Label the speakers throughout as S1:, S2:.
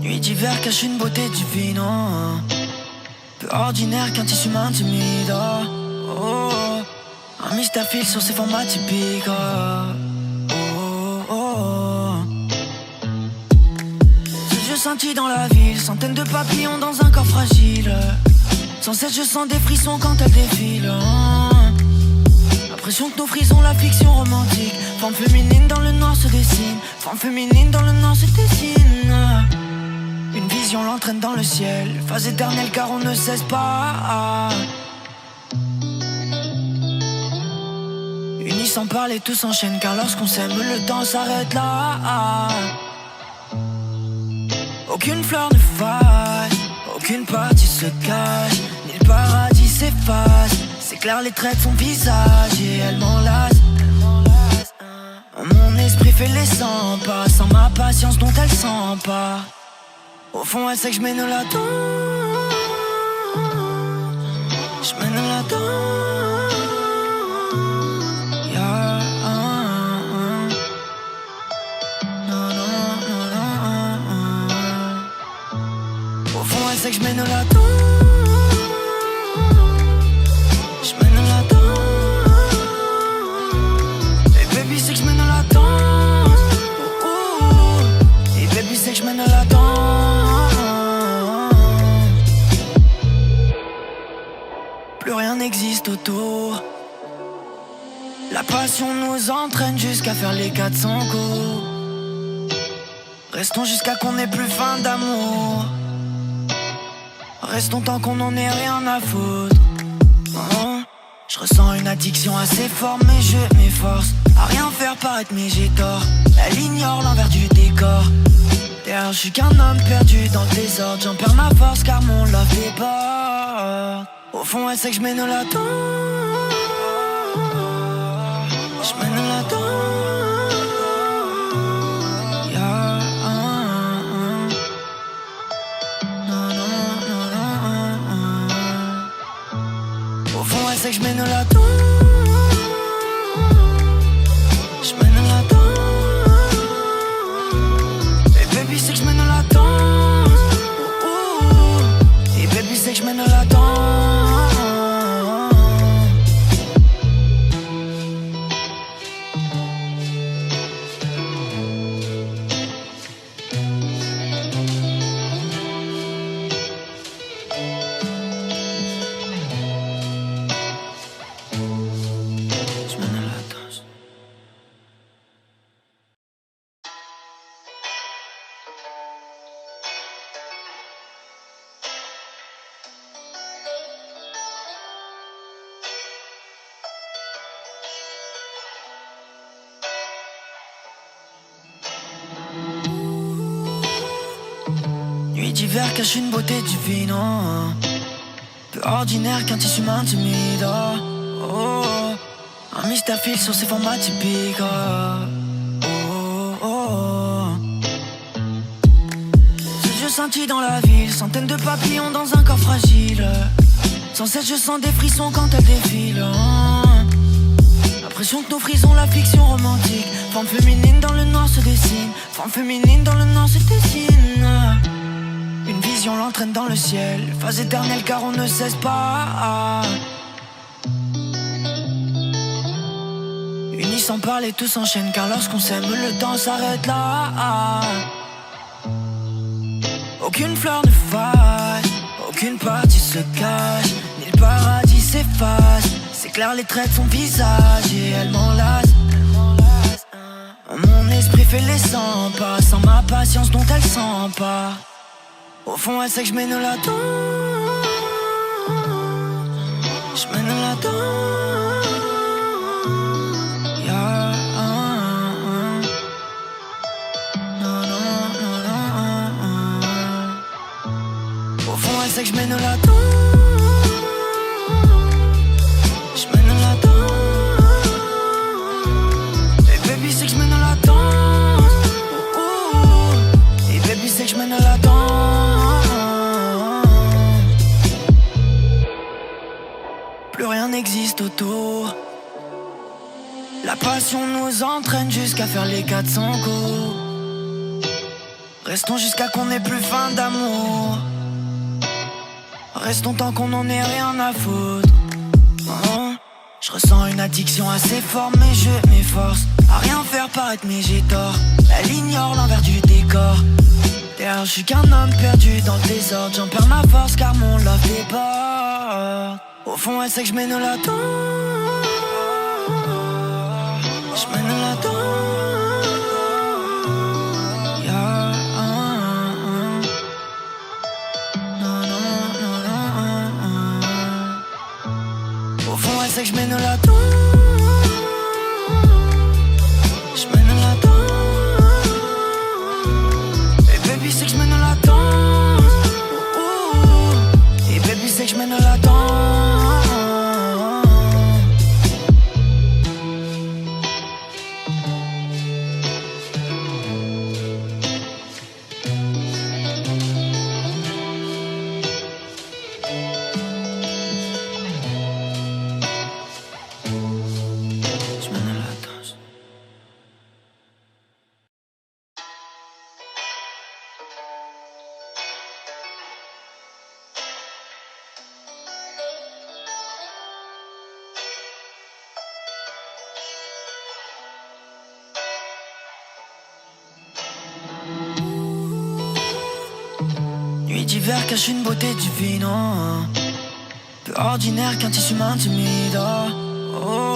S1: Nuit d'hiver cache une beauté divine, oh. Peu ordinaire qu'un tissu m'intimide, oh, oh. Un mystère file sur ses formats typiques, oh, oh, oh. Ce jeu scintille dans la ville, centaines de papillons dans un corps fragile. Sans cesse je sens des frissons quand elle défile, oh. L'impression que nous frisons la fiction romantique. Forme féminine dans le noir se dessine. Forme féminine dans le noir se dessine. Une vision l'entraîne dans le ciel. Phase éternelle car on ne cesse pas. Unis sans parler tout s'enchaîne. Car lorsqu'on s'aime le temps s'arrête là. Aucune fleur ne faille, aucune partie se cache, ni le paradis s'efface. C'est clair les traits de son visage et elle m'enlace. Mon esprit fait les 100 pas, sans ma patience dont elle s'empare. Au fond elle sait que je mène la danse. Je mène la danse. Yeah. Non, non, non, non. Au fond elle sait que je mène la danse. Plus rien n'existe autour. La passion nous entraîne jusqu'à faire les 400 coups. Restons jusqu'à qu'on n'ait plus faim d'amour. Restons tant qu'on n'en ait rien à foutre. Oh. Je ressens une addiction assez forte mais je m'efforce à rien faire paraître mais j'ai tort. Elle ignore l'envers du décor. D'ailleurs je suis qu'un homme perdu dans le désordre. J'en perds ma force car mon love déborde. Au fond elle sait que je mène la danse. Je mène la danse. Yeah. Non, non, non, non. Au fond elle sait que je mène la danse. Je mène la danse. Et baby sait que je mène la danse. Et baby sait que je mène la danse. Nuit d'hiver cache une beauté divine, oh. Peu ordinaire qu'un tissu m'intimide, oh, oh. Un mystère file sur ses formats typiques, oh, oh, oh. Ce jeu scintille dans la ville, centaines de papillons dans un corps fragile. Sans cesse je sens des frissons quand elle défile, oh. L'impression que nous frisons la fiction romantique. Forme féminine dans le noir se dessine. Forme féminine dans le noir se dessine. Une vision l'entraîne dans le ciel. Phase éternelle car on ne cesse pas. Unis sans parler tout s'enchaîne. Car lorsqu'on s'aime le temps s'arrête là. Aucune fleur ne faille, aucune partie se cache, ni le paradis s'efface. C'est clair les traits de son visage et elle m'enlace. Mon esprit fait les 100 pas, sans ma patience dont elle s'empare. Au fond elle sait que je mène la danse. Je mène la danse. Yeah. Non, non, non, non. Au fond elle sait que je mène la danse. Je mène la danse. Et baby sait que je mène la danse. Et baby sait que je mène la danse. Plus rien n'existe autour. La passion nous entraîne jusqu'à faire les 400 coups. Restons jusqu'à qu'on ait plus faim d'amour. Restons tant qu'on n'en ait rien à foutre. Je ressens une addiction assez forte, mais je m'efforce à rien faire paraître, mais j'ai tort. Elle ignore l'envers du décor. D'ailleurs, je suis qu'un homme perdu dans le désordre. J'en perds ma force car mon love déborde. Au fond, elle sait que je mène la danse. Je mène la danse. C'est que je mène la danse. Je mène la danse. Et baby c'est que je mène la danse. Et baby c'est que je mène la danse. Nuit d'hiver cache une beauté divine, oh. Peu ordinaire qu'un tissu m'intimide, oh.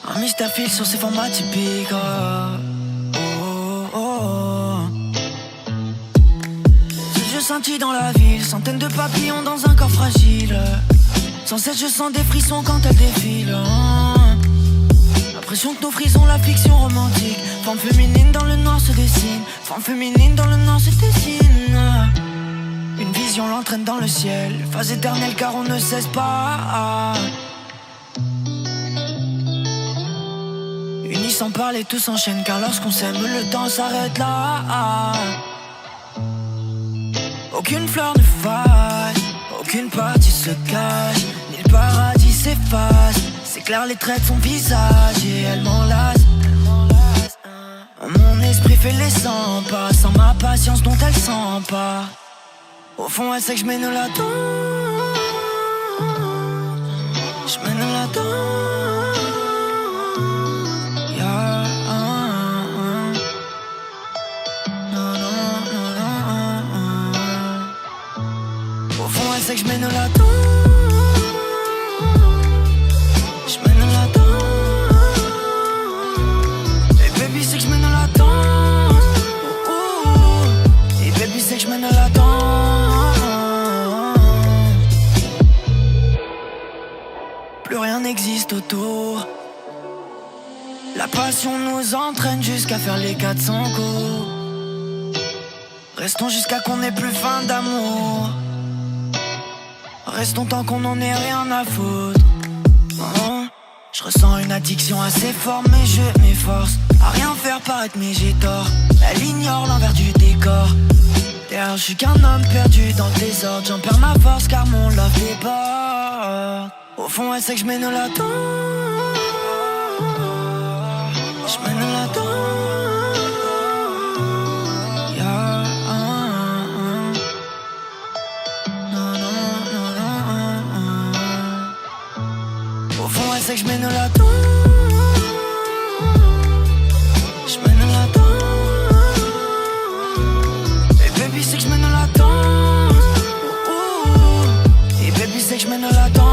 S1: Un mystère file sur ses formats typiques, Je sentis dans la ville, centaines de papillons dans un corps fragile. Sans cesse je sens des frissons quand elle défile, L'impression que nos frisons, la fiction romantique. Forme féminine dans le noir se dessine. Forme féminine dans le noir se dessine. Une vision l'entraîne dans le ciel. Phase éternelle car on ne cesse pas. Unis sans parler tout s'enchaîne. Car lorsqu'on s'aime le temps s'arrête là. Aucune fleur ne faille, aucune partie se cache, ni le paradis s'efface. S'éclaire les traits de son visage et elle m'enlace. Mon esprit fait les 100 pas, sans ma patience dont elle s'empare. Au fond elle sait que je mène la danse. Je mène la danse. Yeah. Au fond elle sait que je mène la danse. Je mène la danse. Et baby c'est que je mène la danse. Et baby c'est que je mène la danse. Plus rien n'existe autour. La passion nous entraîne jusqu'à faire les 400 coups. Restons jusqu'à qu'on ait plus faim d'amour. Restons tant qu'on n'en ait rien à foutre. Je ressens une addiction assez forte, mais je m'efforce à rien faire paraître, mais j'ai tort. Elle ignore l'envers du décor. D'ailleurs, je suis qu'un homme perdu dans le désordre. J'en perds ma force car mon love déborde. Au fond, elle sait que je mène la danse. Je mène la danse. Yeah. Au fond, elle sait que je mène la danse. Je mène la danse. Et baby, c'est que je mène la danse. Et baby, c'est que je mène la danse.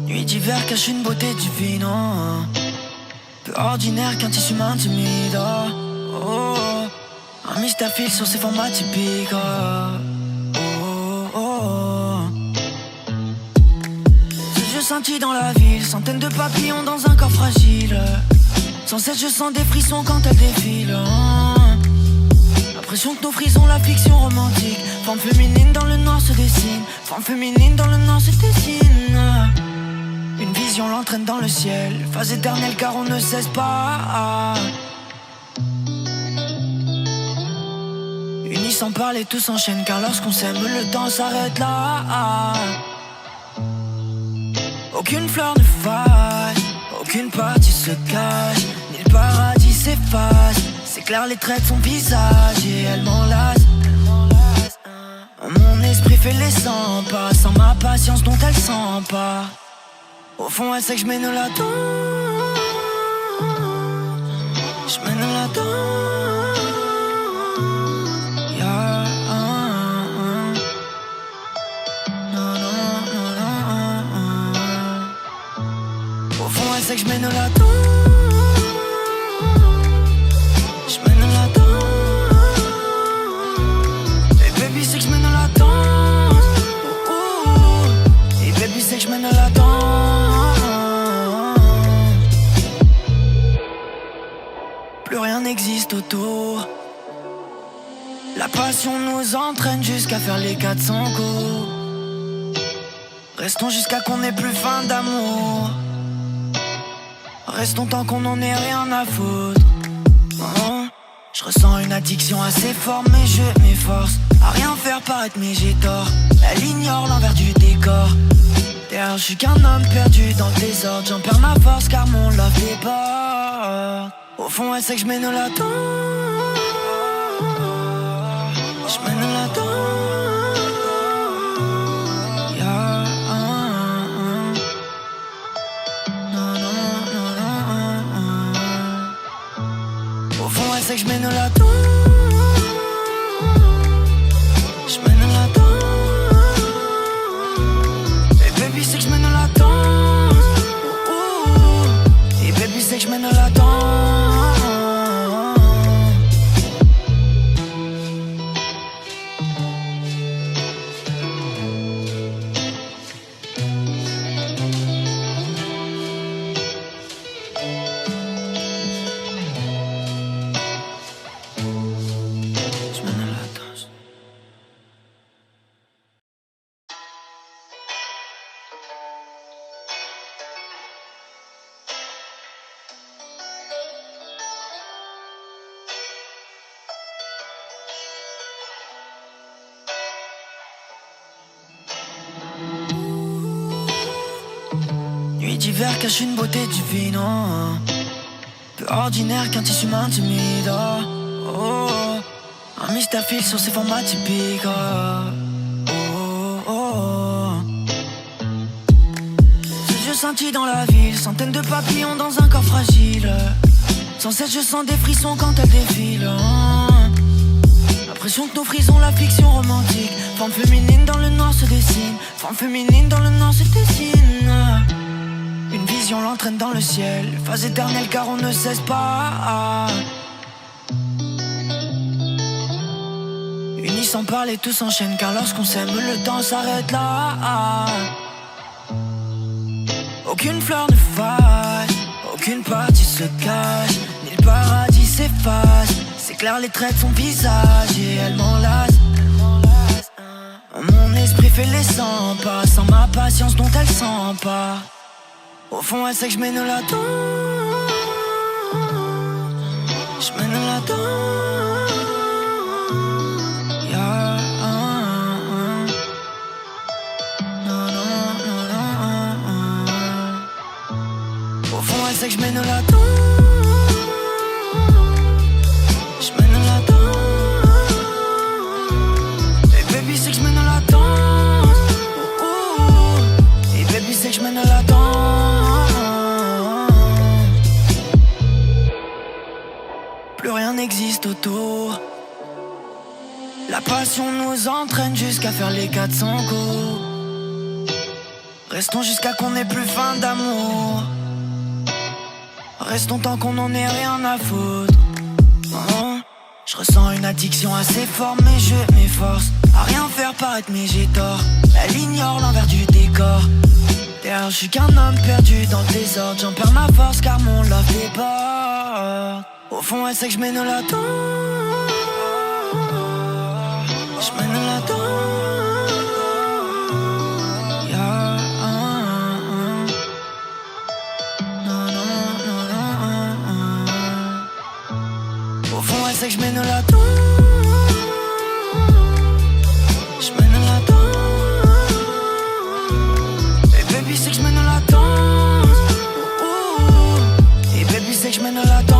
S1: Nuit d'hiver cache une beauté divine, peu ordinaire qu'un tissu m'intimide, Un mystère file sur ses formats typiques, scintille dans la ville, centaines de papillons dans un corps fragile. Sans cesse je sens des frissons quand elle défile. L'impression que nos frisons, la fiction romantique. Forme féminine dans le noir se dessine. Forme féminine dans le noir se dessine. Une vision l'entraîne dans le ciel. Phase éternelle car on ne cesse pas. Unis sans parler, tout s'enchaîne. Car lorsqu'on s'aime, le temps s'arrête là. Aucune fleur ne faille, aucune partie se cache, ni le paradis s'efface. C'est clair, les traits de son visage et elle m'enlace. Mon esprit fait les 100 pas, sans ma patience dont elle s'empare. Au fond, elle sait que je mène la danse. Je mène la danse. Yeah. Elle sait que je mène la danse. Je mène la danse. Et baby sait que je mène la danse. Et baby sait que je mène la danse. Plus rien n'existe autour. La passion nous entraîne jusqu'à faire les 400 coups. Restons jusqu'à qu'on n'ait plus faim d'amour. Restons tant qu'on n'en ait rien à foutre. Je ressens une addiction assez forte, mais je m'efforce à rien faire paraître, mais j'ai tort. Elle ignore l'envers du décor. D'ailleurs, je suis qu'un homme perdu dans le désordre. J'en perds ma force car mon love déborde. Au fond, elle sait que je mène la danse. Je mène la danse. Elle sait que je mène la danse. Je mène la danse. Et baby sait que je mène la danse. Et baby sait que je mène la danse. Nuit d'hiver cache une beauté divine, oh. Peu ordinaire qu'un tissu m'intimide, oh. Un mystère file sur ses formats typiques, Ses yeux scintillent dans la ville, centaines de papillons dans un corps fragile. Sans cesse je sens des frissons quand elle défile, L'impression que nos frisons, la fiction romantique. Forme féminine dans le noir se dessine. Forme féminine dans le noir se dessine. Une vision l'entraîne dans le ciel. Phase éternelle car on ne cesse pas. Unis sans parler, tout s'enchaîne. Car lorsqu'on s'aime, le temps s'arrête là. Aucune fleur ne faille, aucune partie se cache, ni le paradis s'efface. C'est clair, les traits de son visage et elle m'enlace. Mon esprit fait les 100 pas, sans ma patience dont elle s'empare. Au fond, elle sait que je mène la danse. Je mène la danse. Yeah. Au fond, elle sait que je mène la danse. Je mène la danse. Et baby sait que je mène la danse. Et baby sait que je mène la danse. Plus rien n'existe autour. La passion nous entraîne jusqu'à faire les 400 coups. Restons jusqu'à qu'on n'ait plus faim d'amour. Restons tant qu'on n'en ait rien à foutre. Je ressens une addiction assez forte, mais je m'efforce à rien faire paraître, mais j'ai tort. Elle ignore l'envers du décor. Derrière, je suis qu'un homme perdu dans le désordre. J'en perds ma force car mon love déborde. Au fond, elle sait que je mène la danse. Je mène la danse. C'est que je mène la danse. Je mène la danse. Et baby c'est que je mène la danse. Et baby c'est que je mène la danse.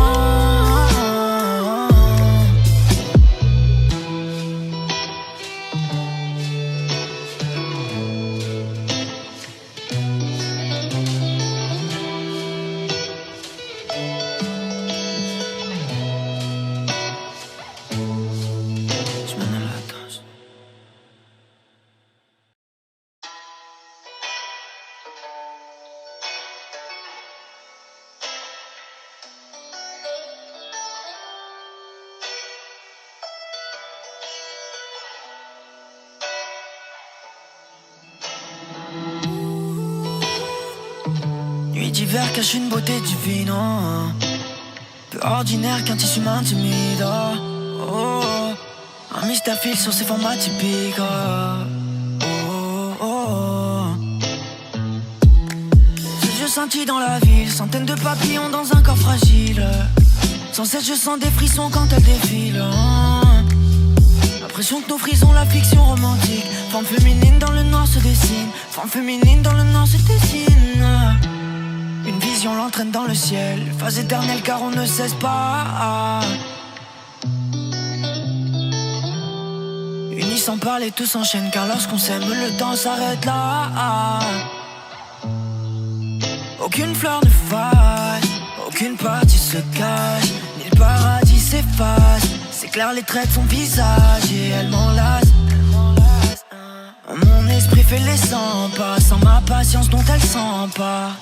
S1: Nuit d'hiver cache une beauté divine, oh. Peu ordinaire qu'un tissu m'intimide, oh. Un mystère file sur ses formats typiques, Ces yeux scintillent dans la ville, centaines de papillons dans un corps fragile. Sans cesse je sens des frissons quand elle défile, L'impression que nos frisons, la fiction romantique. Forme féminine dans le noir se dessine. Forme féminine dans le noir se dessine. Une vision l'entraîne dans le ciel. Phase éternelle car on ne cesse pas. Unis sans parler tout s'enchaîne. Car lorsqu'on s'aime le temps s'arrête là. Aucune fleur ne faille, aucune partie se cache, ni le paradis s'efface. C'est clair les traits de son visage et elle m'enlace. Mon esprit fait les 100 pas, sans ma patience dont elle s'empare.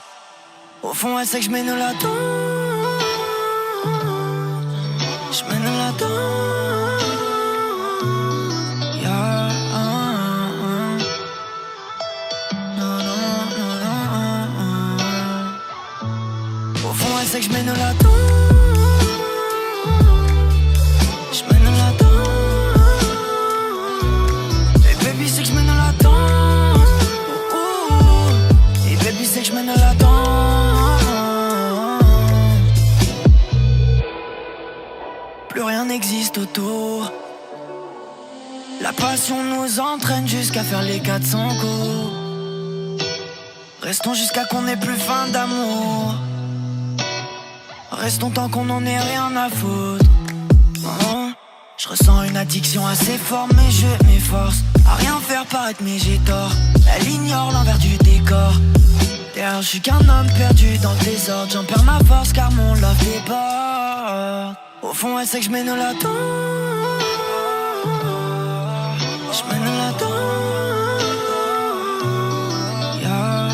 S1: Au fond elle sait que je mène la danse. Je mène la danse. Yeah. Au fond elle sait que je mène la danse. Je mène la danse. Et baby c'est que je mène la danse. Et baby c'est que je mène la danse. Plus rien n'existe autour. La passion nous entraîne jusqu'à faire les 400 coups. Restons jusqu'à qu'on n'ait plus faim d'amour. Restons tant qu'on n'en ait rien à foutre. Je ressens une addiction assez forte mais je m'efforce à rien faire paraître mais j'ai tort. Elle ignore l'envers du décor. Derrière je suis qu'un homme perdu dans le désordre. J'en perds ma force car mon love déborde. Au fond elle sait que je mène la danse. Je mène la danse. Yeah.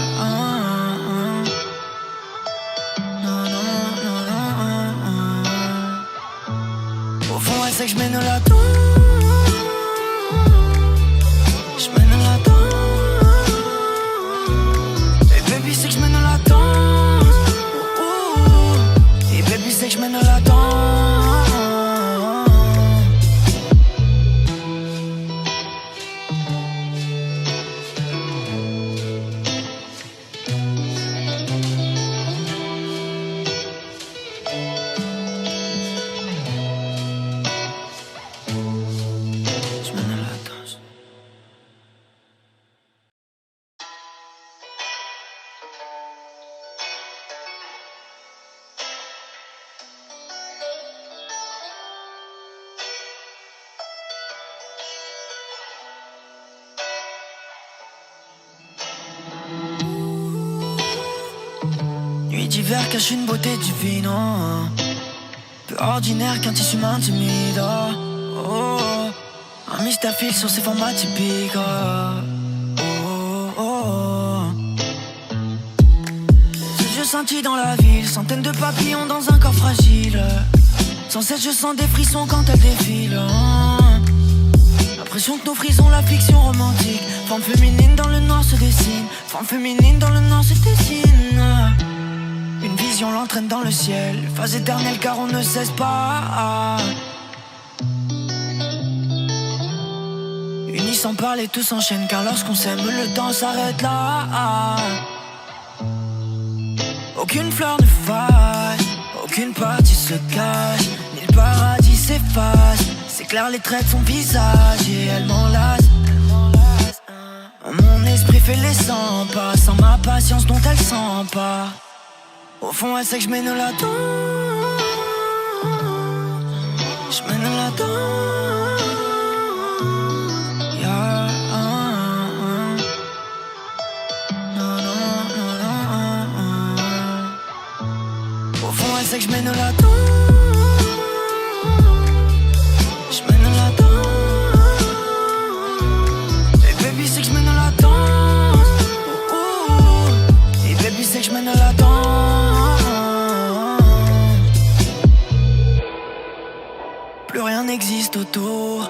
S1: Au fond elle sait que je mène la danse. Je mène la danse. Et baby c'est que je mène la danse. Et baby c'est que je mène la danse. Nuit d'hiver cache une beauté divine, peu ordinaire qu'un tissu m'intimide, Un mystère file sur ses formats typiques, Ses yeux scintillent dans la ville, centaines de papillons dans un corps fragile. Sans cesse je sens des frissons quand elle défile, L'impression que nos frisons, la fiction romantique. Forme féminine dans le noir se dessine. Forme féminine dans le noir se dessine. Une vision l'entraîne dans le ciel. Phase éternelle car on ne cesse pas. Unis sans parler, tout s'enchaîne. Car lorsqu'on s'aime, le temps s'arrête là. Aucune fleur ne faille, aucune partie se cache, ni le paradis s'efface. C'est clair, les traits de son visage et elle m'enlace. Mon esprit fait les 100 pas, sans ma patience dont elle s'empare. Au fond, elle sait que je mène la danse. Je mène la danse. Yeah. Au fond, elle sait que je mène la danse. Je mène la danse. Et baby sait que je mène la danse. Et baby sait que je mène la danse. Plus rien n'existe autour.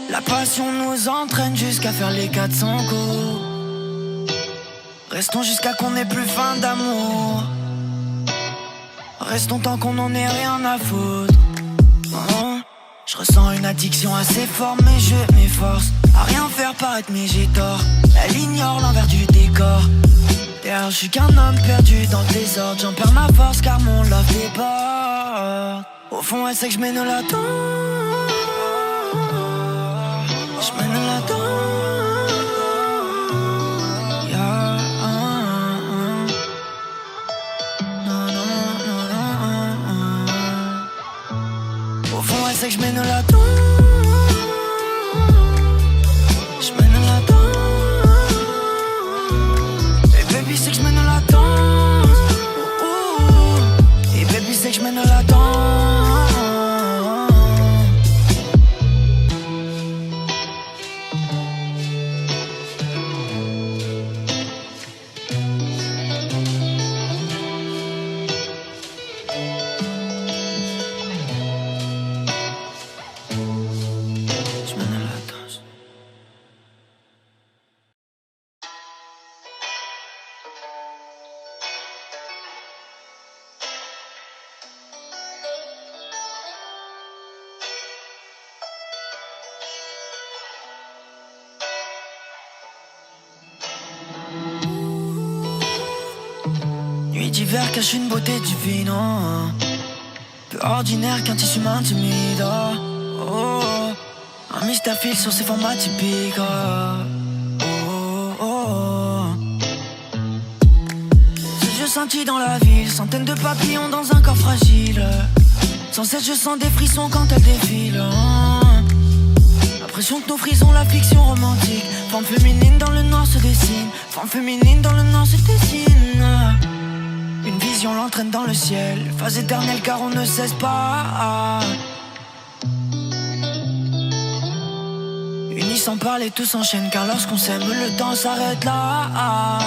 S1: La passion nous entraîne jusqu'à faire les 400 coups. Restons jusqu'à qu'on n'ait plus faim d'amour. Restons tant qu'on n'en ait rien à foutre. Je ressens une addiction assez forte, mais je m'efforce à rien faire paraître, mais j'ai tort. Elle ignore l'envers du décor. D'ailleurs, je suis qu'un homme perdu dans le désordre. J'en perds ma force car mon love déborde. Au fond, elle sait que je mène la danse. Je mène la danse. Elle sait que je mène la danse. Je mène la danse. Et baby sait que je mène la danse. Et baby sait que je mène la danse. Nuit d'hiver cache une beauté divine, oh. Peu ordinaire qu'un tissu m'intimide, oh. Un mystère file sur ses formats typiques, Ce jeu senti dans la ville, centaines de papillons dans un corps fragile. Sans cesse je sens des frissons quand elle défile, L'impression que nos frisons, la fiction romantique. Forme féminine dans le noir se dessine. Forme féminine dans le noir se dessine. Une vision l'entraîne dans le ciel. Phase éternelle car on ne cesse pas. Unis sans parler, tout s'enchaîne. Car lorsqu'on s'aime, le temps s'arrête là.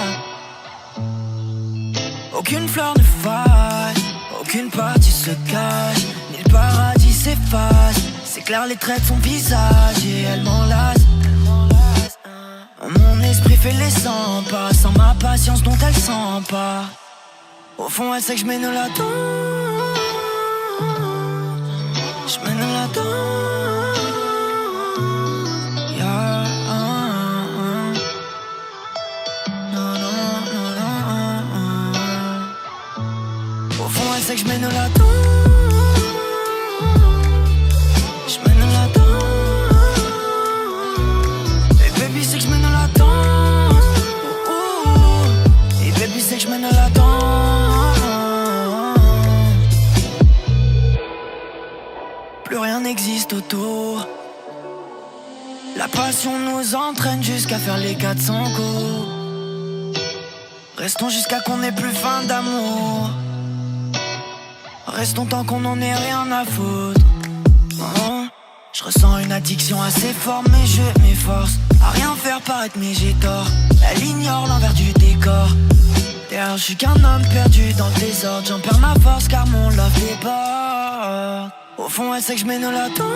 S1: Aucune fleur ne faille, aucune partie se cache, ni le paradis s'efface. C'est clair, les traits de son visage et elle m'enlace. Mon esprit fait les 100 pas, sans ma patience dont elle s'empare. Au fond, elle sait que je mène la danse. Je mène la danse. Yeah. Au fond, elle sait que je mène la danse. Je mène la danse. Et baby sait que je mène la danse. Et baby sait que je mène la danse. Plus rien n'existe autour. La passion nous entraîne jusqu'à faire les 400 coups. Restons jusqu'à qu'on n'ait plus faim d'amour. Restons tant qu'on n'en ait rien à foutre. Je ressens une addiction assez forte, mais je m'efforce à rien faire paraître, mais j'ai tort. Elle ignore l'envers du décor. D'ailleurs, je suis qu'un homme perdu dans le désordre. J'en perds ma force car mon love déborde. Au fond, elle sait que je mène la danse.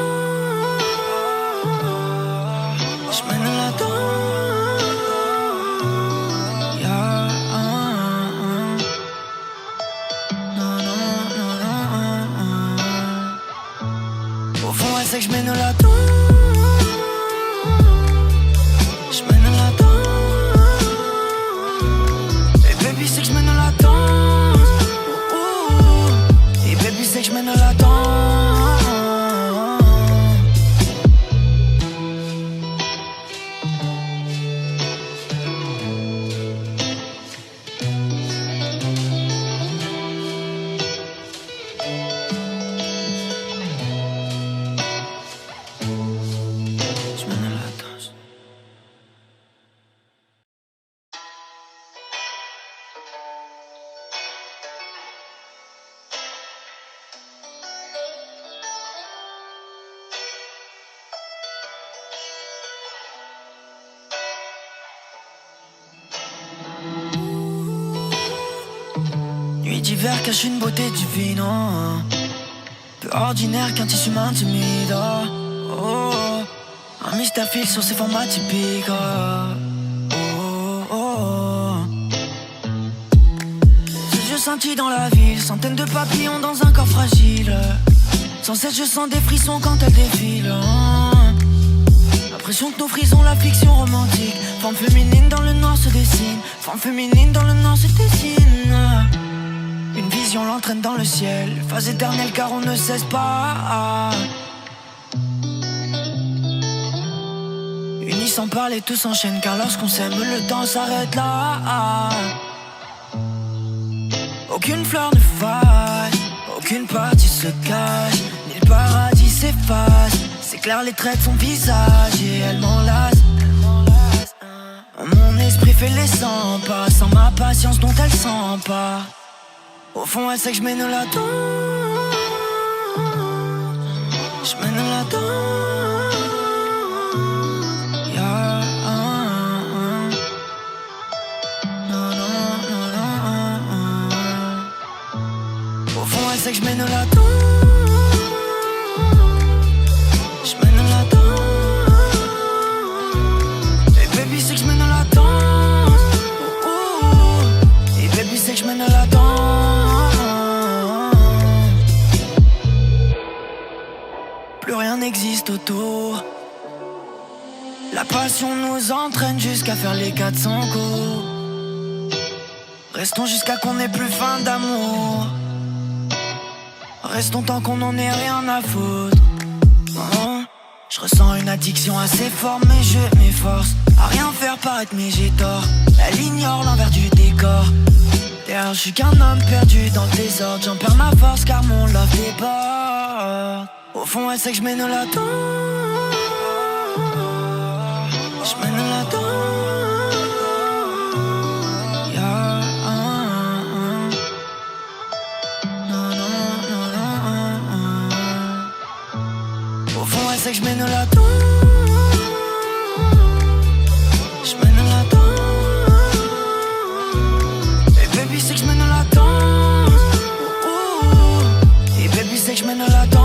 S1: d'hiver cache une beauté divine, oh. Peu ordinaire qu'un tissu m'intimide, oh, oh. Un mystère file sur ses formats typiques, oh, oh, oh. Ces yeux scintillent dans la ville, centaines de papillons dans un corps fragile. Sans cesse je sens des frissons quand elle défile, oh. L'impression que nos frisons, la fiction romantique. Forme féminine dans le noir se dessine. Forme féminine dans le noir se dessine. Une vision l'entraîne dans le ciel. Phase éternelle car on ne cesse pas. Unis sans parler, tout s'enchaîne. Car lorsqu'on s'aime, le temps s'arrête là. Aucune fleur ne faille, aucune partie se cache, ni le paradis s'efface. C'est clair les traits de son visage et elle m'enlace. Mon esprit fait les 100 pas, sans ma patience dont elle s'empare. Au fond elle sait que je mène la danse. Je mène la danse, yeah. Non, non, non, non. Au fond elle sait que je mène la danse. Plus rien n'existe autour. La passion nous entraîne jusqu'à faire les 400 coups. Restons jusqu'à qu'on n'ait plus faim d'amour. Restons tant qu'on n'en ait rien à foutre. Je ressens une addiction assez forte, mais je m'efforce à rien faire paraître, mais j'ai tort. Elle ignore l'envers du décor. D'ailleurs je suis qu'un homme perdu dans le désordre. J'en perds ma force car mon love déborde. Au fond elle sait que je mène la danse. Je mène la danse, yeah. Non, non, non, non. Au fond elle sait que je mène la danse. Je mène la danse. Et baby c'est que je mène la danse, oh, oh. Et baby c'est que je mène la danse.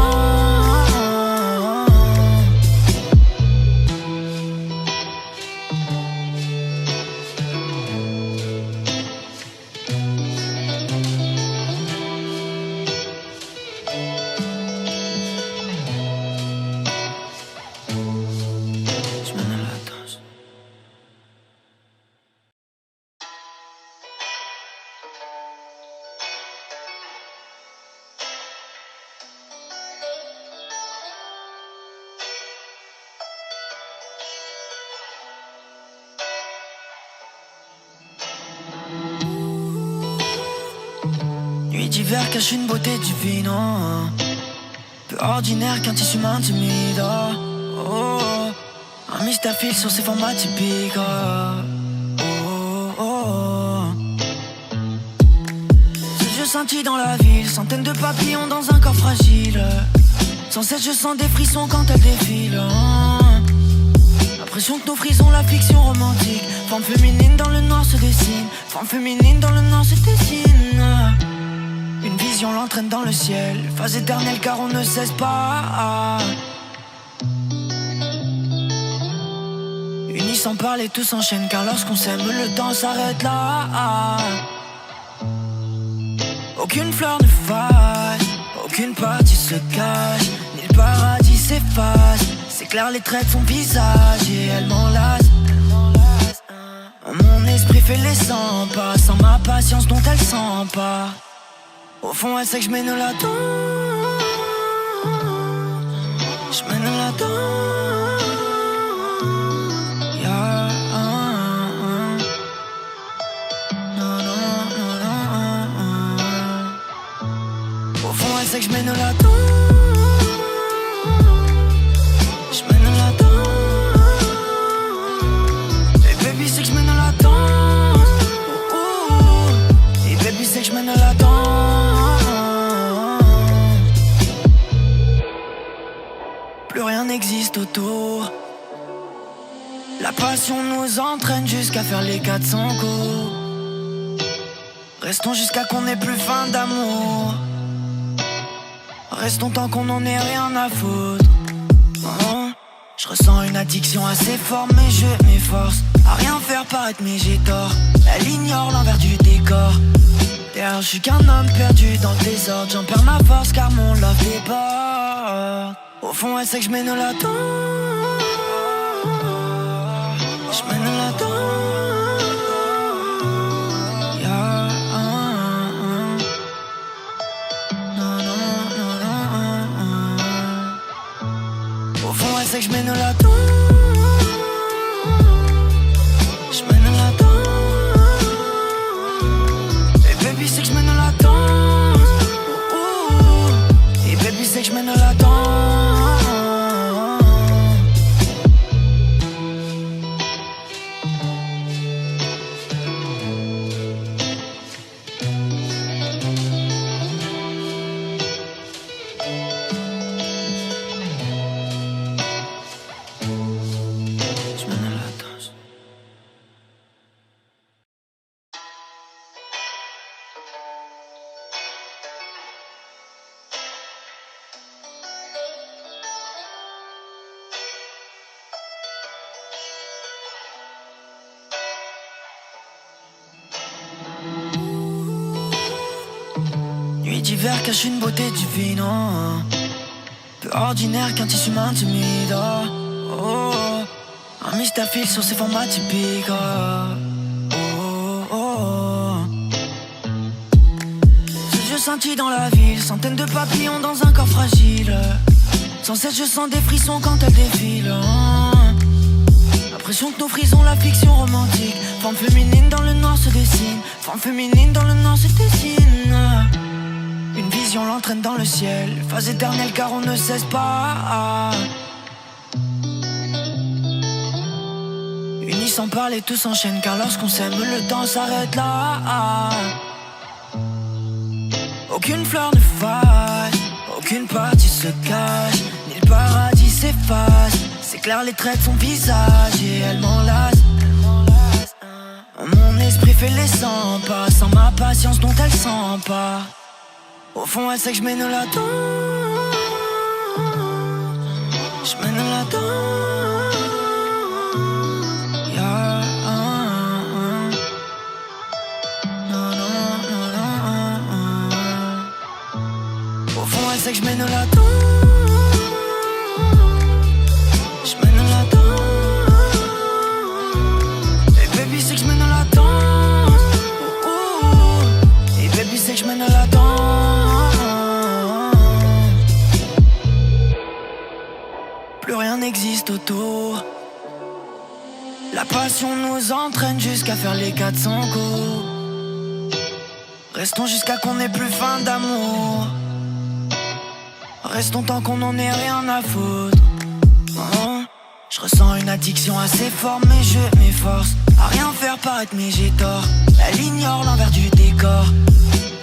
S1: Nuit d'hiver cache une beauté divine, oh. Peu ordinaire qu'un tissu m'intimide, oh, oh. Un mystère file sur ses formats typiques, oh, oh, oh. Ces yeux scintillent dans la ville, centaines de papillons dans un corps fragile. Sans cesse je sens des frissons quand elle défile, oh. L'impression que nos frisons, la fiction romantique. Forme féminine dans le noir se dessine. Forme féminine dans le noir se dessine. Une vision l'entraîne dans le ciel. Phase éternelle car on ne cesse pas. Unis sans parler, tout s'enchaîne. Car lorsqu'on s'aime, le temps s'arrête là. Aucune fleur ne faille, aucune partie se cache, ni le paradis s'efface. C'est clair les traits de son visage et elle m'enlace. Mon esprit fait les 100 pas, sans ma patience dont elle s'empare. Au fond elle sait que je mène la danse. Je mène la danse, yeah. Non, non, non, non. Au fond elle sait que je mène la danse. Je mène la danse. Et baby c'est que je mène la danse, oh, oh. Et baby c'est que je mène la danse. Plus rien n'existe autour. La passion nous entraîne jusqu'à faire les 400 coups. Restons jusqu'à qu'on ait plus faim d'amour. Restons tant qu'on n'en ait rien à foutre. Oh. Je ressens une addiction assez forte, mais je m'efforce à rien faire paraître, mais j'ai tort. Elle ignore l'envers du décor. D'ailleurs, je suis qu'un homme perdu dans le désordre. J'en perds ma force car mon love déborde. Au fond, elle sait que je mène la danse. Je mène la danse. C'est que je mène la danse. Je mène la danse. Et baby c'est que je mène la danse. Et baby c'est que je mène la danse. Nuit d'hiver cache une beauté divine, oh. Peu ordinaire qu'un tissu m'intimide, oh. Un mystère file sur ses formats typiques, Ces yeux scintillent dans la ville, centaines de papillons dans un corps fragile. Sans cesse je sens des frissons quand elle défile, L'impression que nos frisons, la fiction romantique. Forme féminine dans le noir se dessine. Forme féminine dans le noir se dessine. Une vision l'entraîne dans le ciel. Phase éternelle car on ne cesse pas. Unis sans parler tout s'enchaîne. Car lorsqu'on s'aime le temps s'arrête là. Aucune fleur ne faille, aucune partie se cache, ni le paradis s'efface. C'est clair les traits de son visage et elle m'enlace. Mon esprit fait les 100 pas, sans ma patience dont elle s'empare. Au fond elle sait que je mène la danse. Je mène la danse. Yeah. Non, non, non, non. Au fond elle sait que je mène la danse. Je mène la danse. Et baby c'est que je mène la danse. Et baby c'est que je mène la danse. Plus rien n'existe autour. La passion nous entraîne jusqu'à faire les 400 coups. Restons jusqu'à qu'on ait plus faim d'amour. Restons tant qu'on n'en ait rien à foutre. Je ressens une addiction assez forte, mais je m'efforce à rien faire paraître, mais j'ai tort. Elle ignore l'envers du décor.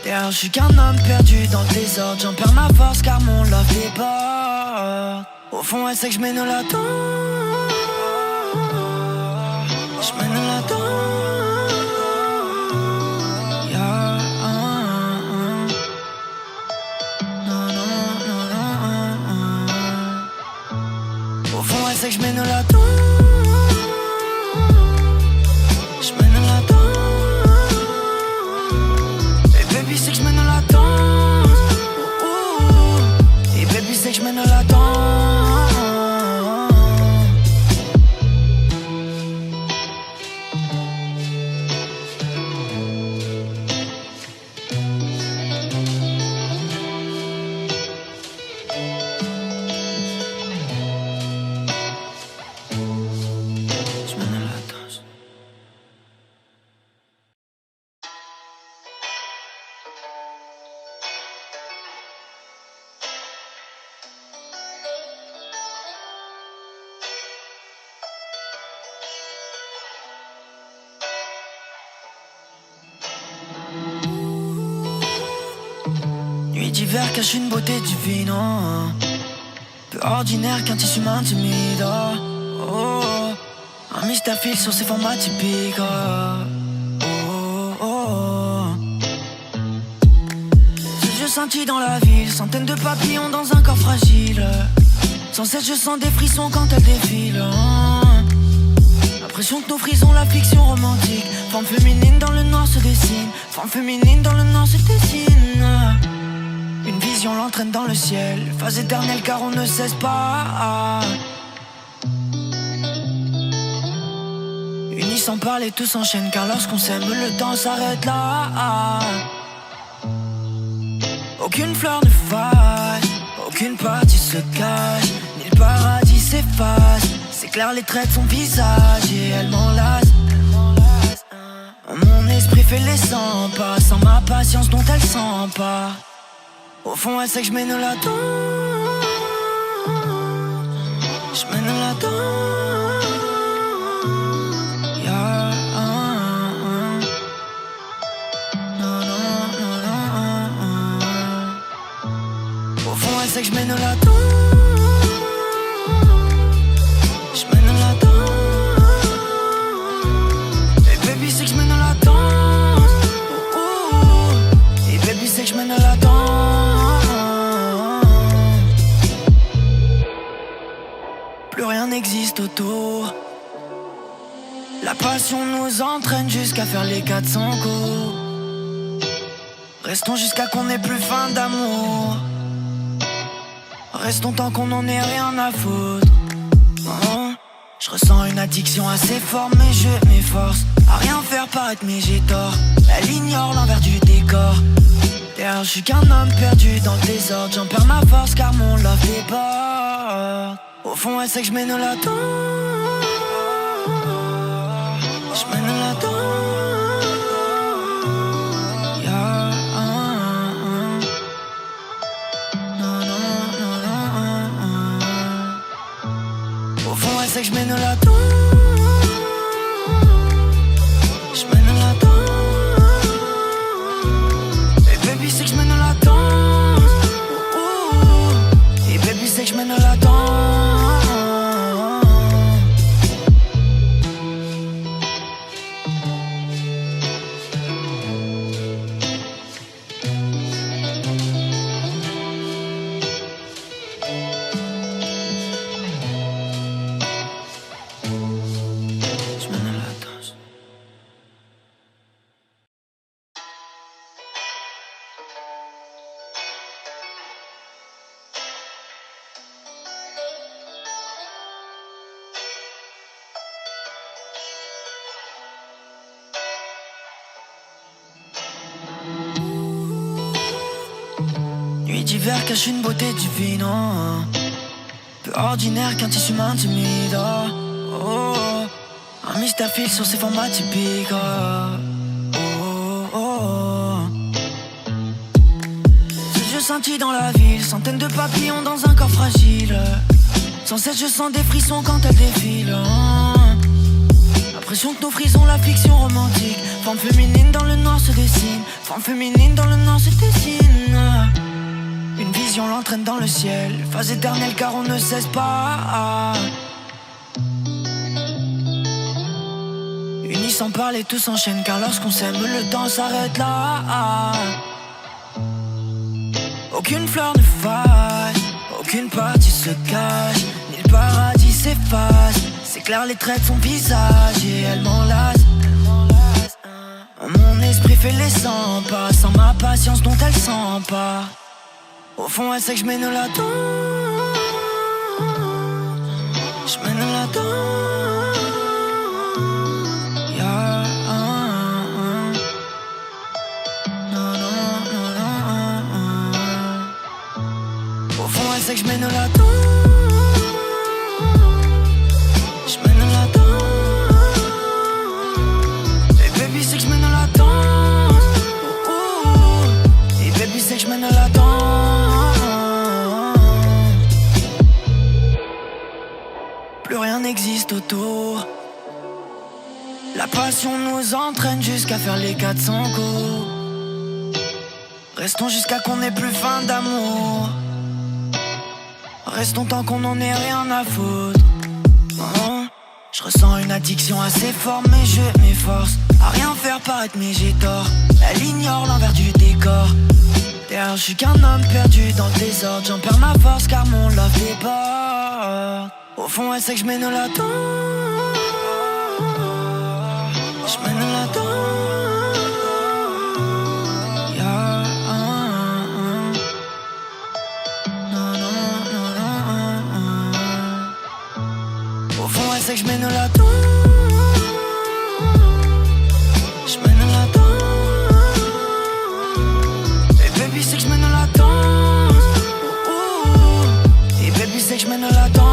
S1: D'ailleurs, je suis qu'un homme perdu dans le désordre. J'en perds ma force car mon love déborde. Au fond, elle sait que je mène la danse. Je mène la danse. Yeah. Non, non, non, non. Au fond, elle sait que je mène la danse. Je mène la danse. Et baby, c'est que je mène la danse. Et baby, c'est que je mène la danse. Nuit d'hiver cache une beauté divine, peu ordinaire qu'un tissu m'intimide, un mystère file sur ses formats typiques, scintille dans la ville, centaines de papillons dans un corps fragile. Sans cesse je sens des frissons quand elle défile. L'impression que nos frisons, la fiction romantique. Forme féminine dans le noir se dessine. Forme féminine dans le noir se dessine. Une vision l'entraîne dans le ciel. Phase éternelle car on ne cesse pas. Unis sans parler, tout s'enchaîne. Car lorsqu'on s'aime, le temps s'arrête là. Aucune fleur ne fasse, aucune partie se cache, ni le paradis s'efface. C'est clair, les traits de son visage et elle m'enlace. Mon esprit fait les 100 pas, sans ma patience dont elle s'empare. Au fond, elle sait que je mène la danse. Je mène la danse. Yeah. Au fond, elle sait que je mène la danse. Je mène la danse. Et baby, c'est que je mène la danse. Et baby, c'est que je mène la danse. Plus rien n'existe autour. La passion nous entraîne jusqu'à faire les 400 coups. Restons jusqu'à qu'on n'ait plus faim d'amour. Restons tant qu'on n'en ait rien à foutre. Je ressens une addiction assez forte, mais je m'efforce à rien faire paraître, mais j'ai tort. Elle ignore l'envers du décor. D'ailleurs, je suis qu'un homme perdu dans le désordre. J'en perds ma force car mon love déborde. Au fond, elle sait que je mène la danse. Je mène la danse. C'est que je mène la danse. Je mène la danse. Et baby c'est que je mène la danse. Et baby c'est que je mène la danse. D'hiver cache une beauté divine, oh. Peu ordinaire qu'un tissu m'intimide, oh. Un mystère file sur ses formats typiques, Ces yeux scintillent dans la ville, centaines de papillons dans un corps fragile. Sans cesse je sens des frissons quand elle défile, L'impression que nos frisons, la fiction romantique. Forme féminine dans le noir se dessine. Forme féminine dans le noir se dessine. Une vision l'entraîne dans le ciel. Phase éternelle car on ne cesse pas. Unis sans parler, tout s'enchaîne. Car lorsqu'on s'aime, le temps s'arrête là. Aucune fleur ne fasse, aucune partie se cache, ni le paradis s'efface. C'est clair, les traits de son visage et elle m'enlace. Mon esprit fait les 100 pas, sans ma patience dont elle s'empare. Au fond, elle sait que je mène la danse. Je mène la danse. Yeah. Au fond, elle sait que je mène la danse. Je mène la danse. Et baby, c'est que je mène la danse. Et baby, c'est que je mène la danse. Plus rien n'existe autour. La passion nous entraîne jusqu'à faire les 400 coups. Restons jusqu'à qu'on n'ait plus faim d'amour. Restons tant qu'on n'en ait rien à foutre. Je ressens une addiction assez forte, mais je m'efforce à rien faire paraître, mais j'ai tort. Elle ignore l'envers du décor. Derrière, je suis qu'un homme perdu dans le désordre. J'en perds ma force car mon love déborde. Au fond, elle sait que je mène la danse. Je mène la danse. C'est que je mène la danse. Je mène la danse. Et baby c'est que je mène la danse. Et baby c'est que je mène la danse.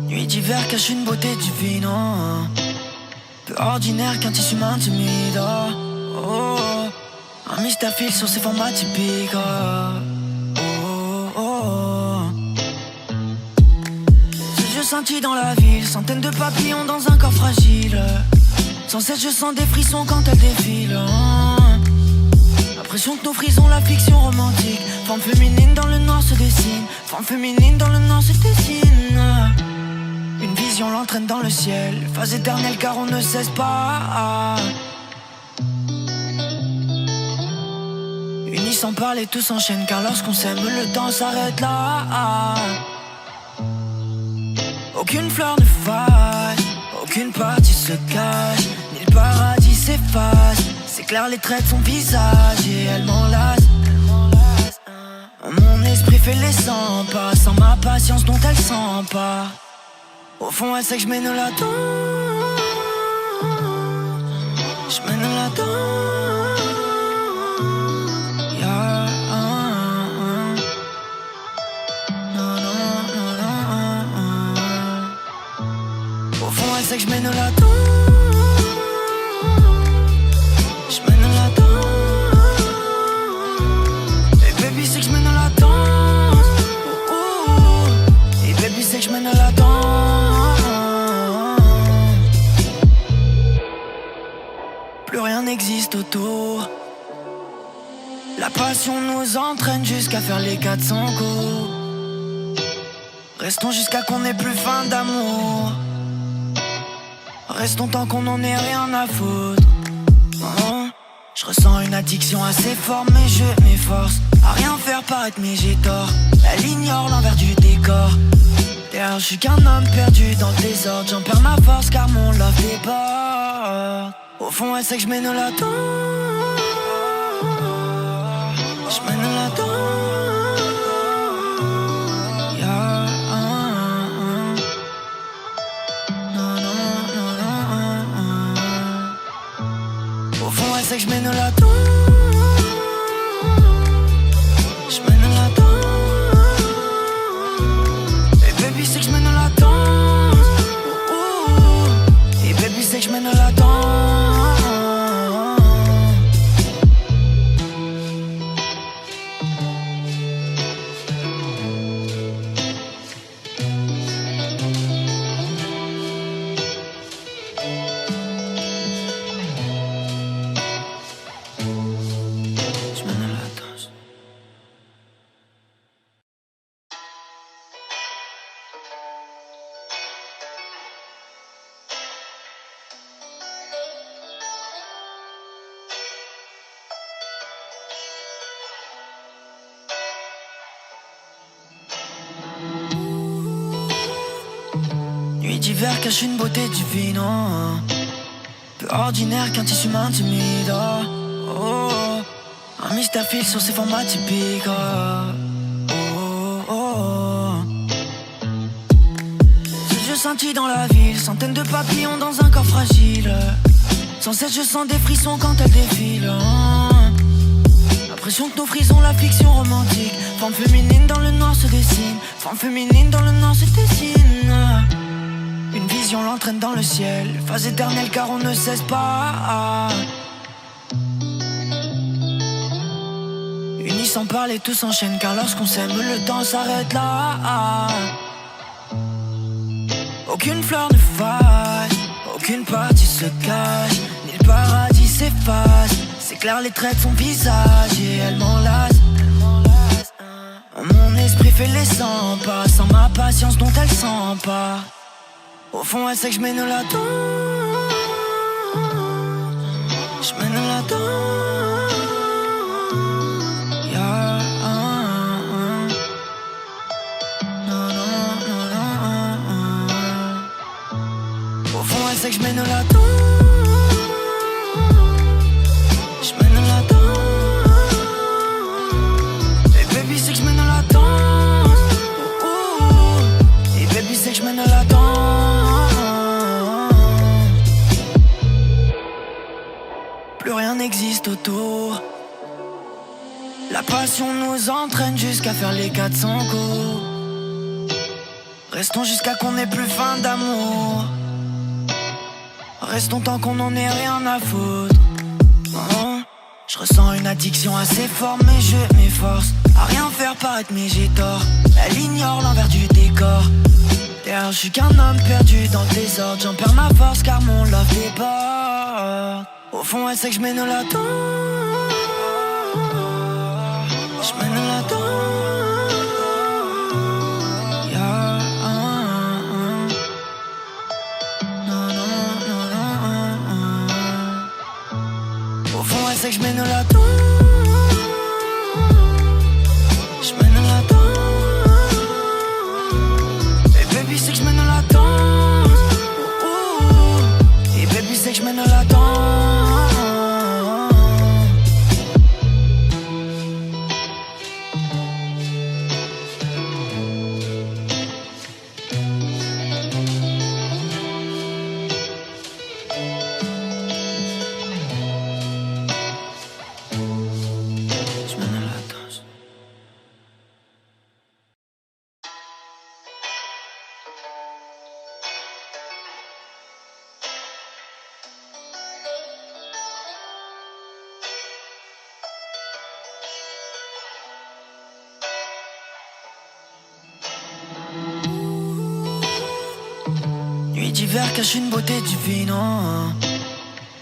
S1: Nuit d'hiver cache une beauté divine, oh. Peu ordinaire qu'un tissu m'intimide, oh, oh. Un mystère file sur ses formats typiques, oh, oh, oh. Ces yeux scintillent dans la ville, centaines de papillons dans un corps fragile. Sans cesse je sens des frissons quand elle défile, oh. L'impression que nos frisons, la fiction romantique. Forme féminine dans le noir se dessine. Forme féminine dans le noir se dessine. Une vision l'entraîne dans le ciel. Phase éternelle car on ne cesse pas. Unis sans parler tout s'enchaîne. Car lorsqu'on s'aime le temps s'arrête là. Aucune fleur ne faille, aucune partie se cache, ni le paradis s'efface. C'est clair les traits de son visage et elle m'enlace. Mon esprit fait les 100 pas, sans ma patience dont elle s'empare. Au fond elle sait que je mène la danse. Je mène la danse. Yeah. Non, non, non, non. Au fond elle sait que je mène la danse. Je mène la danse. Et baby c'est que je mène la danse. Et baby c'est que je mène la danse. Plus rien n'existe autour. La passion nous entraîne jusqu'à faire les 400 coups. Restons jusqu'à qu'on n'ait plus faim d'amour. Restons tant qu'on n'en ait rien à foutre. Oh, je ressens une addiction assez forte mais je m'efforce à rien faire paraître mais j'ai tort. Elle ignore l'envers du décor. Derrière je suis qu'un homme perdu dans le désordre. J'en perds ma force car mon love déborde. Au fond elle sait que je mène la danse. Je mène la danse. Yeah. Non, non, non, non. Au fond elle sait que je mène la danse. Je mène la danse. Et baby c'est que je mène la danse. Et baby c'est que je mène la danse. Nuit d'hiver cache une beauté divine, oh. Peu ordinaire qu'un tissu m'intimide, oh, oh. Un mystère file sur ses formats typiques, oh, oh, oh. Ces yeux scintillent dans la ville, centaines de papillons dans un corps fragile. Sans cesse je sens des frissons quand elle défile, oh. L'impression que nos frisons, la fiction romantique. Forme féminine dans le noir se dessine. Forme féminine dans le noir se dessine. Une vision l'entraîne dans le ciel. Phase éternelle car on ne cesse pas. Unis sans parler, tout s'enchaîne. Car lorsqu'on s'aime, le temps s'arrête là. Aucune fleur ne faille, aucune partie se cache, ni le paradis s'efface. C'est clair, les traits de son visage et elle m'enlace. Mon esprit fait les 100 pas, sans ma patience dont elle s'empare. Au fond, elle sait que je mène la danse. Je mène la danse. Yeah. Au fond, elle sait que je mène la danse. Je mène la danse. Et baby, c'est que je mène la danse. Et baby, c'est que je mène la danse. Plus rien n'existe autour. La passion nous entraîne jusqu'à faire les 400 coups. Restons jusqu'à qu'on n'ait plus faim d'amour. Restons tant qu'on n'en ait rien à foutre. Je ressens une addiction assez forte, mais je m'efforce à rien faire paraître, mais j'ai tort. Elle ignore l'envers du décor. D'ailleurs, je suis qu'un homme perdu dans le désordre. J'en perds ma force car mon love déborde. Au fond, elle sait que je mène la danse. Je mène la danse. Yeah. Au fond, elle sait que je mène la danse. Je mène la danse. Et baby, c'est que je mène la danse. Et baby, c'est que je mène la danse. Nuit d'hiver cache une beauté divine, oh.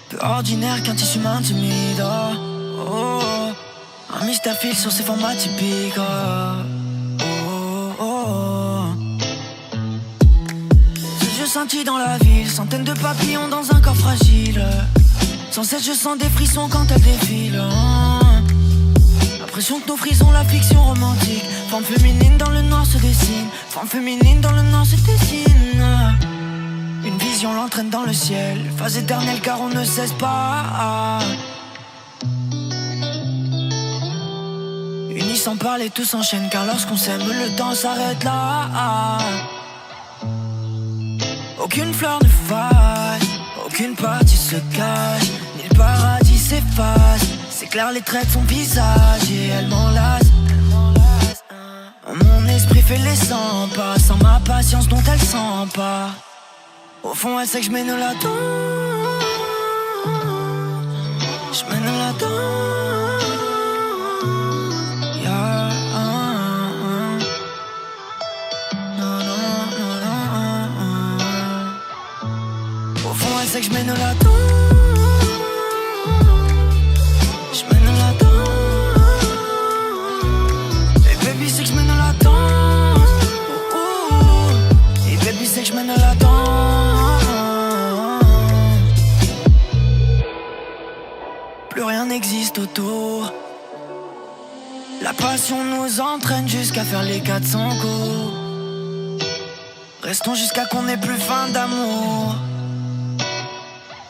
S1: Peu ordinaire qu'un tissu m'intimide, oh. Un mystère file sur ses formats typiques, Ce jeu scintille dans la ville, centaines de papillons dans un corps fragile. Sans cesse je sens des frissons quand elle défile, L'impression que nos frisons, la fiction romantique. Forme féminine dans le noir se dessine. Forme féminine dans le noir se dessine. Une vision l'entraîne dans le ciel. Phase éternelle car on ne cesse pas. Unis sans parler, tout s'enchaîne. Car lorsqu'on s'aime, le temps s'arrête là. Aucune fleur ne faille, aucune partie se cache, ni le paradis s'efface. C'est clair, les traits de son visage et elle m'enlace. Mon esprit fait les 100 pas, sans ma patience dont elle s'empare. Au fond, elle sait que je mène la danse. Je mène la danse. Yeah. Au fond, elle sait que je mène la danse. Je mène la danse. Et baby, c'est que je mène la danse. Et baby, c'est que je mène la danse. Plus rien n'existe autour. La passion nous entraîne jusqu'à faire les 400 coups. Restons jusqu'à qu'on n'ait plus faim d'amour.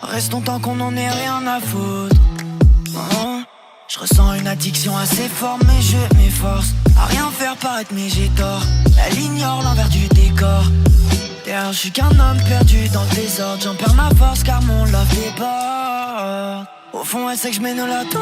S1: Restons tant qu'on n'en ait rien à foutre. Je ressens une addiction assez forte, mais je m'efforce à rien faire paraître, mais j'ai tort. Elle ignore l'envers du décor. D'ailleurs, je suis qu'un homme perdu dans le désordre. J'en perds ma force car mon love déborde. Au fond, elle sait que je mène la danse.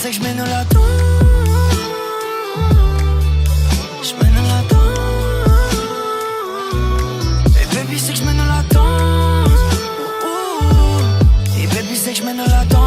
S1: c'est que je mène la danse. Je mène la danse. Et baby c'est que je mène la danse. Et baby c'est que je mène la danse.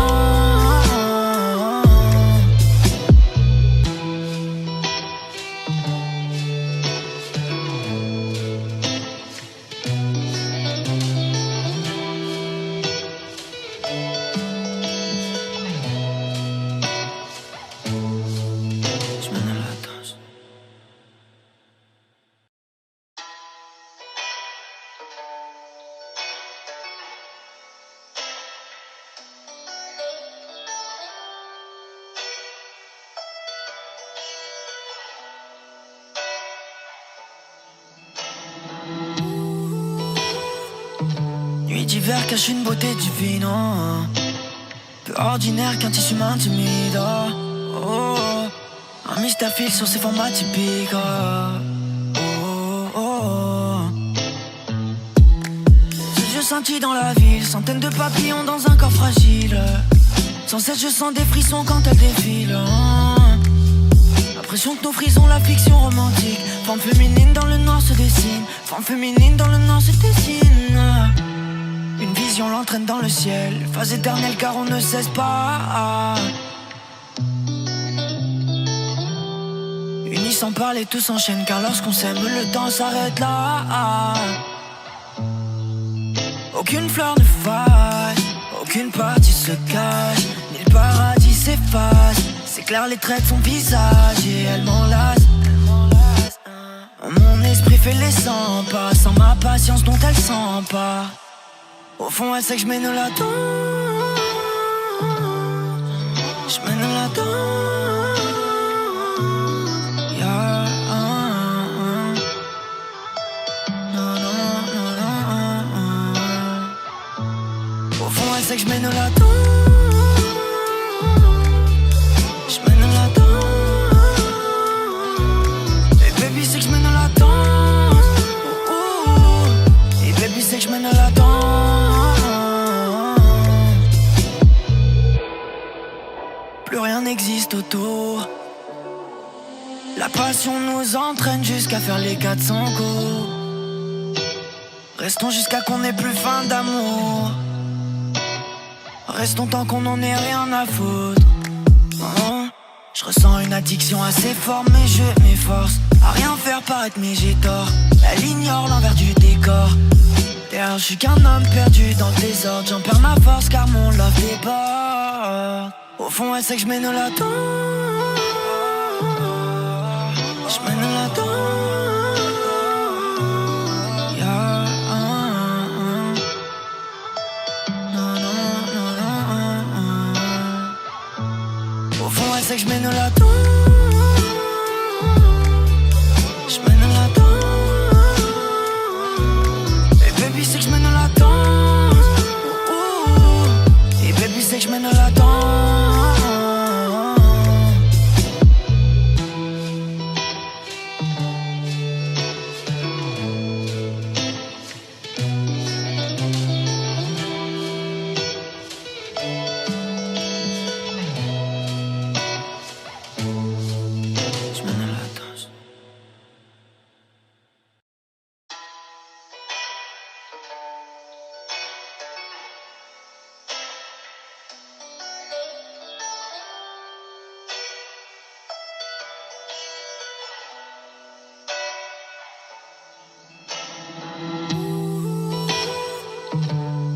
S1: Nuit d'hiver cache une beauté divine, oh. Peu ordinaire qu'un tissu m'intimide, oh, oh. Un mystère file sur ses formats typiques, oh, oh, oh. Ces yeux scintillent dans la ville, centaines de papillons dans un corps fragile. Sans cesse je sens des frissons quand elle défile, oh. L'impression que nos frisons, la fiction romantique. Forme féminine dans le noir se dessine. Forme féminine dans le noir se dessine. Une vision l'entraîne dans le ciel. Phase éternelle car on ne cesse pas. Unis sans parler tout s'enchaîne. Car lorsqu'on s'aime le temps s'arrête là. Aucune fleur ne faille, aucune partie se cache, ni le paradis s'efface. C'est clair les traits de son visage et elle m'enlace. Mon esprit fait les 100 pas, sans ma patience dont elle s'empare. Au fond elle sait que je mène la danse. Je mène la danse, yeah. Non, non, non, non. Au fond elle sait que je mène la danse. Je mène la danse. Et baby c'est que je mène la danse. Et baby c'est que je mène la danse. Plus rien n'existe autour. La passion nous entraîne jusqu'à faire les 400 coups. Restons jusqu'à qu'on n'ait plus faim d'amour. Restons tant qu'on n'en ait rien à foutre. Oh, je ressens une addiction assez forte, mais je m'efforce à rien faire paraître, mais j'ai tort. Elle ignore l'envers du décor. D'ailleurs je suis qu'un homme perdu dans le désordre. J'en perds ma force car mon love déborde. Au fond elle sait que je mène la danse. Je mène la danse, yeah. Non, non, non, non. Au fond elle sait que je mène la danse. Je mène la danse. Et baby c'est que je mène la danse. Et baby c'est que je mène la danse.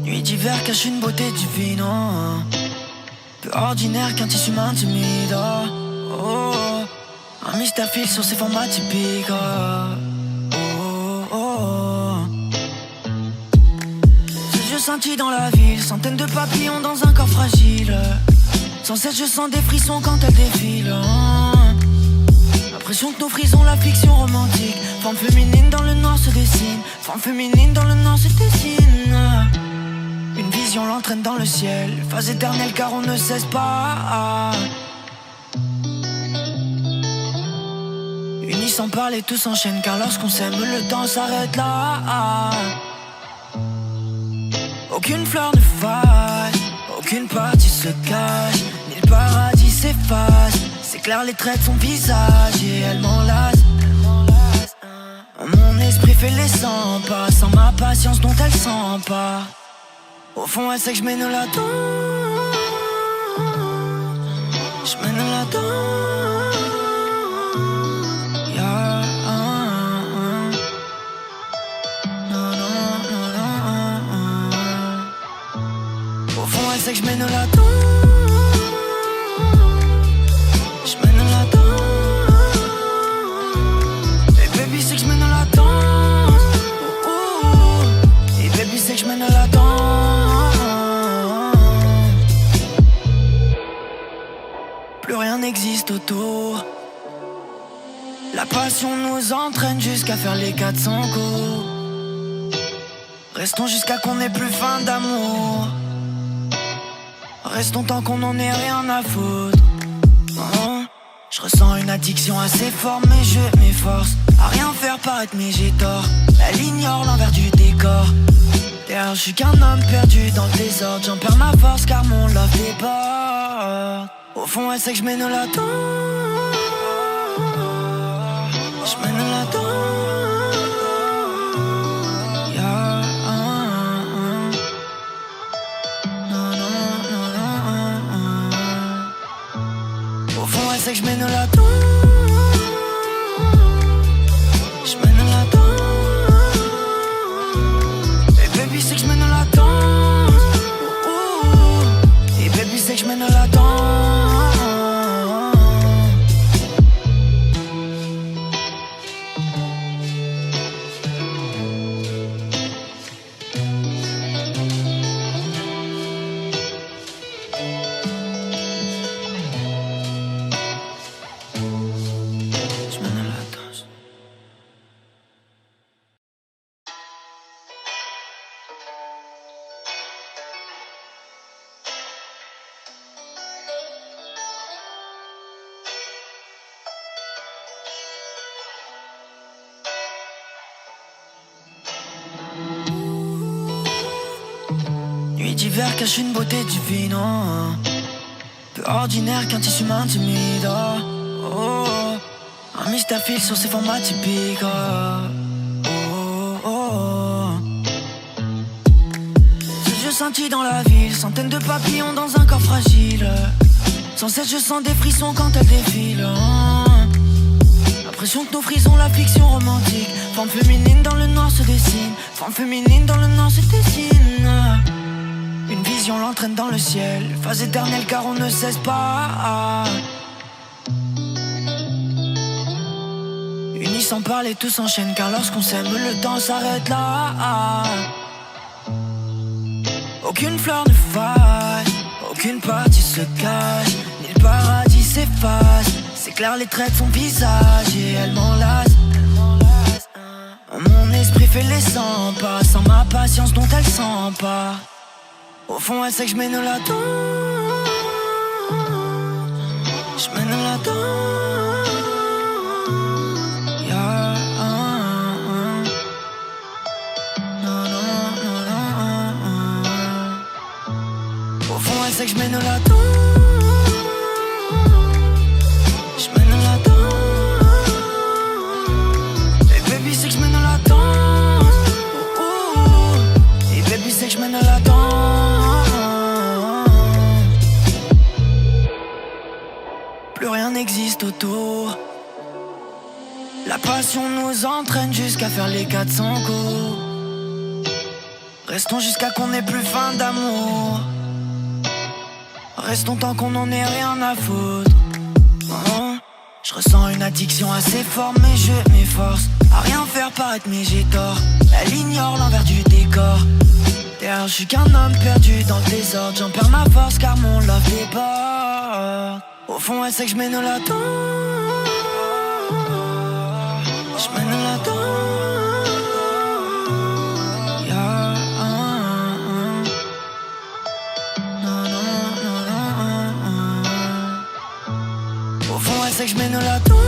S1: Nuit d'hiver cache une beauté divine, oh. Peu ordinaire qu'un tissu m'intimide, oh, oh. Un mystère file sur ses formats typiques, oh, oh, oh. Ses yeux scintillent dans la ville, centaines de papillons dans un corps fragile. Sans cesse je sens des frissons quand elle défile, oh. L'impression que nos frisons, la fiction romantique. Forme féminine dans le noir se dessine. Forme féminine dans le noir se dessine. Une vision l'entraîne dans le ciel. Phase éternelle car on ne cesse pas. Unis sans parler tout s'enchaîne. Car lorsqu'on s'aime le temps s'arrête là. Aucune fleur ne faille, aucune partie se cache, ni le paradis s'efface. C'est clair, les traits de son visage et elle m'enlace. Mon esprit fait les 100 pas, sans ma patience dont elle s'empare. Au fond, elle sait que je mène la danse. Je mène la danse. Yeah. Non, non, non, non. Au fond, elle sait que je mène la danse. Je mène la danse. Et baby, c'est que je mène la danse. Et baby, c'est que je mène la danse. Plus rien n'existe autour. La passion nous entraîne jusqu'à faire les 400 coups. Restons jusqu'à qu'on n'ait plus faim d'amour. Restons tant qu'on n'en ait rien à foutre. Je ressens une addiction assez forte, mais je m'efforce à rien faire paraître, mais j'ai tort. Elle ignore l'envers du décor. D'ailleurs, je suis qu'un homme perdu dans le désordre. J'en perds ma force car mon love déborde. Au fond, elle sait que je mène la danse. Je mène la danse. Yeah. Non, non, non, non. Au fond, elle sait que je mène la danse. Je mène la danse. Et baby, c'est que je mène la danse. Et baby, c'est que je mène la danse. Nuit d'hiver cache une beauté divine, oh. Peu ordinaire qu'un tissu m'intimide, oh. Un mystère file sur ses formats typiques, Ce jeu scintille dans la ville, centaines de papillons dans un corps fragile. Sans cesse je sens des frissons quand elle défile, L'impression que nos frisons, la fiction romantique. Forme féminine dans le noir se dessine. Forme féminine dans le noir se dessine. Une vision l'entraîne dans le ciel. Phase éternelle car on ne cesse pas. Unis sans parler, tout s'enchaîne. Car lorsqu'on s'aime, le temps s'arrête là. Aucune fleur ne faille, aucune partie se cache, ni le paradis s'efface. C'est clair, les traits de son visage et elle m'enlace. Mon esprit fait les 100 pas, sans ma patience dont elle s'empare. Au fond, elle sait que je mène la danse. Je mène la danse. Yeah. Non, non, non, non. Au fond, elle sait que je mène la danse. Je mène la danse. Et baby, c'est que je mène la danse. Et baby, c'est que je mène la danse. Plus rien n'existe autour. La passion nous entraîne jusqu'à faire les 400 coups. Restons jusqu'à qu'on n'ait plus faim d'amour. Restons tant qu'on n'en ait rien à foutre. Je ressens une addiction assez forte, mais je m'efforce à rien faire paraître, mais j'ai tort. Elle ignore l'envers du décor. D'ailleurs, je suis qu'un homme perdu dans le désordre. J'en perds ma force car mon love déborde. Au fond, elle sait que je mène la danse. Je mène la danse. Yeah. Non, non, non, non. Au fond, elle sait que je mène la danse.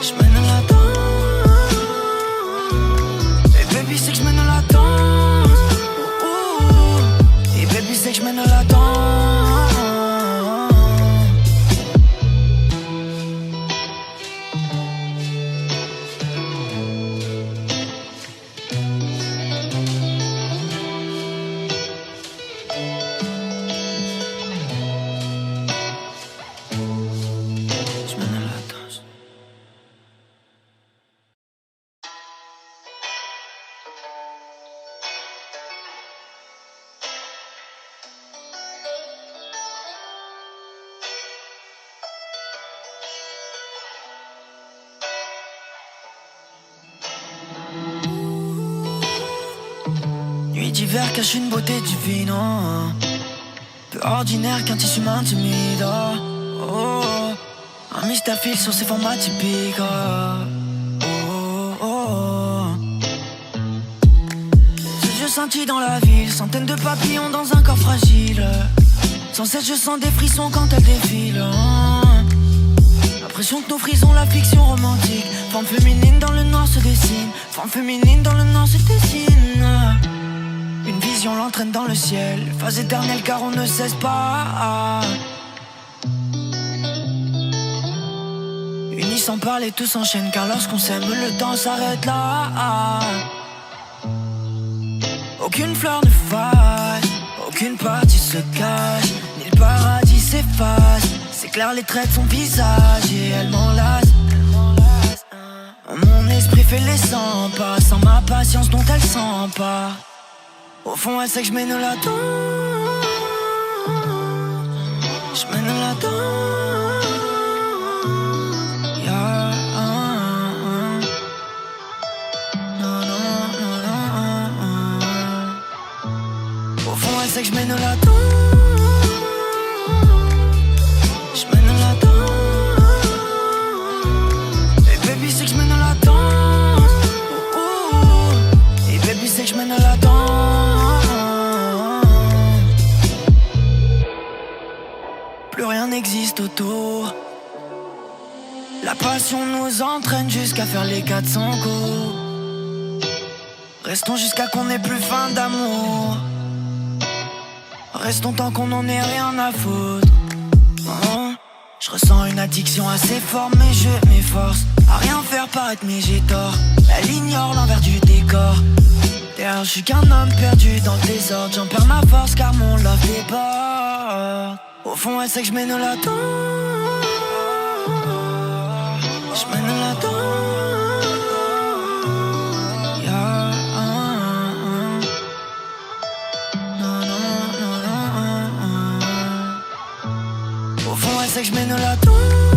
S1: Je mène la danse. Et baby, c'est que je mène la danse. Et baby, c'est que je mène la danse. d'hiver cache une beauté divine, oh. Peu ordinaire qu'un tissu m'intimide, oh, oh. Un mystère file sur ses formats typiques, oh, oh, oh. Ces yeux scintillent dans la ville, centaines de papillons dans un corps fragile. Sans cesse je sens des frissons quand elle défile, oh. L'impression que nos frisons, la fiction romantique. Forme féminine dans le noir se dessine. Forme féminine dans le noir se dessine. Une vision l'entraîne dans le ciel. Phase éternelle car on ne cesse pas. Unis sans parler, tout s'enchaîne. Car lorsqu'on s'aime, le temps s'arrête là. Aucune fleur ne faille, aucune partie se cache, ni le paradis s'efface. C'est clair les traits de son visage et elle m'enlace. Mon esprit fait les 100 pas, sans ma patience dont elle s'empare. Au fond elle sait que je mène la danse. Je mène la danse, yeah. Non, non, non, non. Au fond elle sait que je mène la danse. Que je mène la danse. Plus rien n'existe autour. La passion nous entraîne jusqu'à faire les 400 coups. Restons jusqu'à qu'on n'ait plus faim d'amour. Restons tant qu'on n'en ait rien à foutre. Je ressens une addiction assez forte, mais je m'efforce à rien faire paraître, mais j'ai tort. Elle ignore l'envers du décor. D'ailleurs, je suis qu'un homme perdu dans le désordre. J'en perds ma force car mon love déborde. Au fond, elle sait que je mène la danse. Je mène la danse, yeah. Non, non, non, non. Au fond, elle sait que je mène la danse.